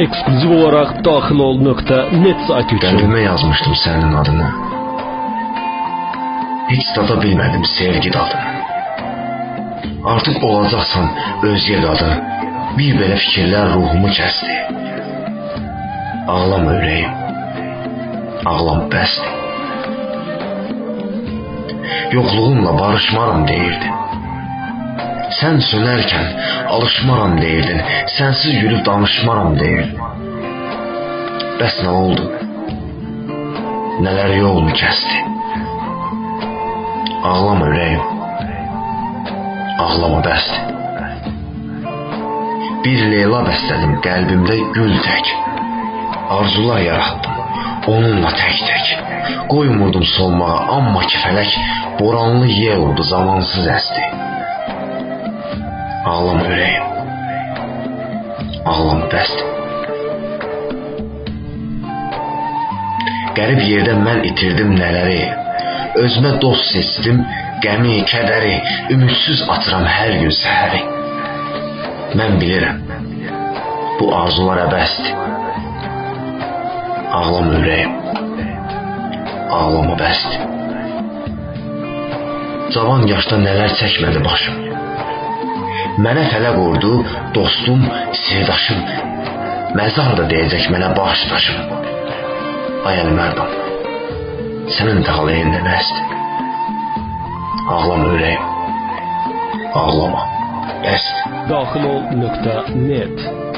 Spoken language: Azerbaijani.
Ekskluziv olaraq daxilol.net sayti üçün. Qəlbimə yazmışdım sənin adını. Heç dada bilmədim sevgi dadını. Artıq olacaqsan özgə qadın. Bir belə fikirlər ruhumu kəsdi. Ağlama ürəyim. Ağlam bəsdir. Yoxluğumla barışmaram deyirdin. Sən sönərkən alışmaram deyirdin. Sənsiz gülüb danışmaram deyirdin. Bəs nə oldu? Nələr yolunu kəsdi? Ağlama ürəyim. Ağlama bəsdir. Bir Leyla bəstədim qəlbimdə gül tək. Arzular yaratdım onunla tək-tək. Qoymurdum solmağa, amma ki fələk boranlı yel oldu, zamansız əsdi. Ağlama ürəyim. Ağlama bəsdir. Qərib yerdə mən itirdim nələri. Özümə dost seçdim, qəmi, kədəri. Ümidsiz atıram hər gün səhəri. Mən bilirəm, bu arzular əbəsdir. Ağlama ürəyim. Ağlama bəsdir. Cavan yaşda nələr çəkmədi başım. Mənə fələ qurdu dostum, sirdaşım. Məzarda deyəcək mənə baş daşım. Ay əli mərdan, sənin taleyin nə bəsdir. Ağlama ürəyim. Ağlama bəsdir. Daxilol.net